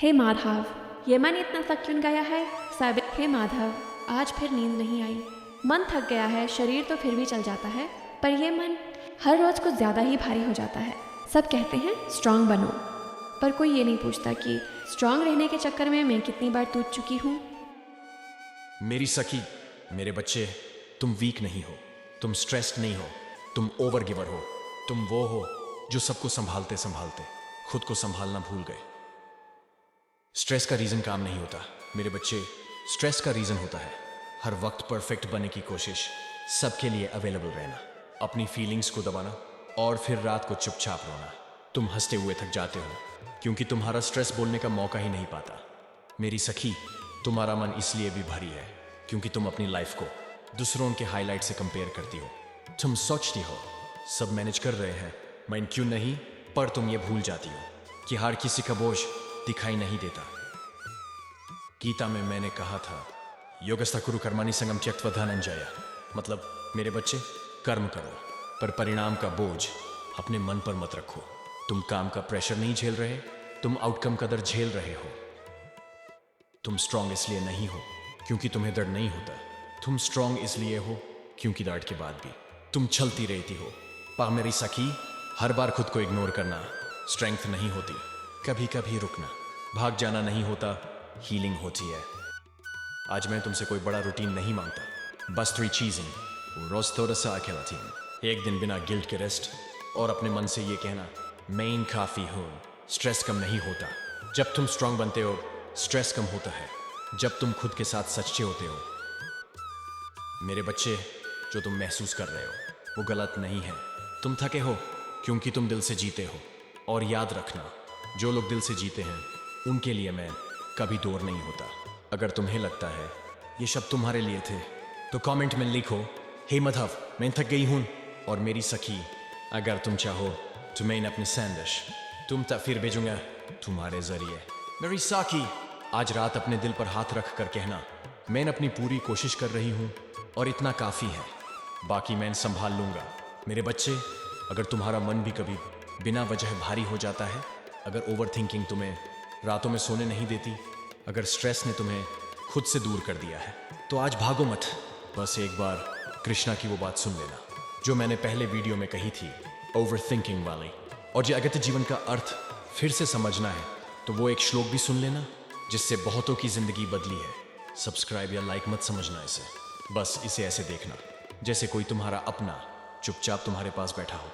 हे माधव, ये मन इतना थक क्यों गया है? साबित हे माधव, आज फिर नींद नहीं आई। मन थक गया है, शरीर तो फिर भी चल जाता है, पर यह मन हर रोज़ कुछ ज़्यादा ही भारी हो जाता है। सब कहते हैं स्ट्रांग बनो, पर कोई ये नहीं पूछता कि स्ट्रांग रहने के चक्कर में मैं कितनी बार टूट चुकी हूँ। मेरी सखी, मेरे बच्चे, तुम वीक नहीं हो, तुम स्ट्रेस्ड नहीं हो, तुम ओवर गिवर हो। तुम वो हो जो सबको संभालते संभालते खुद को संभालना भूल गए। स्ट्रेस का रीजन काम नहीं होता मेरे बच्चे, स्ट्रेस का रीजन होता है हर वक्त परफेक्ट बनने की कोशिश, सबके लिए अवेलेबल रहना, अपनी फीलिंग्स को दबाना और फिर रात को चुपचाप रोना। तुम हंसते हुए थक जाते हो क्योंकि तुम्हारा स्ट्रेस बोलने का मौका ही नहीं पाता। मेरी सखी, तुम्हारा मन इसलिए भी भारी है क्योंकि तुम अपनी लाइफ को दूसरों के हाईलाइट से कंपेयर करती हो। तुम सोचती हो सब मैनेज कर रहे हैं, मैं क्यों नहीं, पर तुम ये भूल जाती हो कि हर किसी का बोझ दिखाई नहीं देता। गीता में मैंने कहा था योगस्थ कुरु कर्माणि संगम त्यक्त्वा धनंजय, मतलब मेरे बच्चे कर्म करो पर परिणाम का बोझ अपने मन पर मत रखो। तुम काम का प्रेशर नहीं झेल रहे, तुम आउटकम का दर्द झेल रहे हो। तुम स्ट्रांग इसलिए नहीं हो क्योंकि तुम्हें दर्द नहीं होता, तुम स्ट्रांग इसलिए हो क्योंकि दर्द के बाद भी तुम चलती रहती हो। पा मेरी सखी, हर बार खुद को इग्नोर करना स्ट्रेंथ नहीं होती, कभी कभी रुकना, भाग जाना नहीं होता, हीलिंग होती है। आज मैं तुमसे कोई बड़ा रूटीन नहीं मांगता, बस 3 चीजें, रोज थोड़ा सा अकेला थी, एक दिन बिना गिल्ट के रेस्ट और अपने मन से ये कहना मैं काफी हूं। स्ट्रेस कम नहीं होता जब तुम स्ट्रांग बनते हो, स्ट्रेस कम होता है जब तुम खुद के साथ सच्चे होते हो। मेरे बच्चे, जो तुम महसूस कर रहे हो वो गलत नहीं है। तुम थके हो क्योंकि तुम दिल से जीते हो, और याद रखना जो लोग दिल से जीते हैं उनके लिए मैं कभी दूर नहीं होता। अगर तुम्हें लगता है ये शब्द तुम्हारे लिए थे तो कमेंट में लिखो हे माधव मैं थक गई हूं, और मेरी सखी अगर तुम चाहो तो मैं अपने सैंडश तुम तक फिर भेजूंगा तुम्हारे जरिए। मेरी सखी, आज रात अपने दिल पर हाथ रख कर कहना मैं अपनी पूरी कोशिश कर रही हूं और इतना काफी है, बाकी मैं संभाल लूंगा। मेरे बच्चे, अगर तुम्हारा मन भी कभी बिना वजह भारी हो जाता है, अगर ओवर थिंकिंग तुम्हें रातों में सोने नहीं देती, अगर स्ट्रेस ने तुम्हें खुद से दूर कर दिया है, तो आज भागो मत, बस एक बार कृष्णा की वो बात सुन लेना जो मैंने पहले वीडियो में कही थी, ओवर थिंकिंग वाली। और जो अगत्य जीवन का अर्थ फिर से समझना है तो वो एक श्लोक भी सुन लेना जिससे बहुतों की जिंदगी बदली है। सब्सक्राइब या लाइक मत समझना इसे, बस इसे ऐसे देखना जैसे कोई तुम्हारा अपना चुपचाप तुम्हारे पास बैठा हो।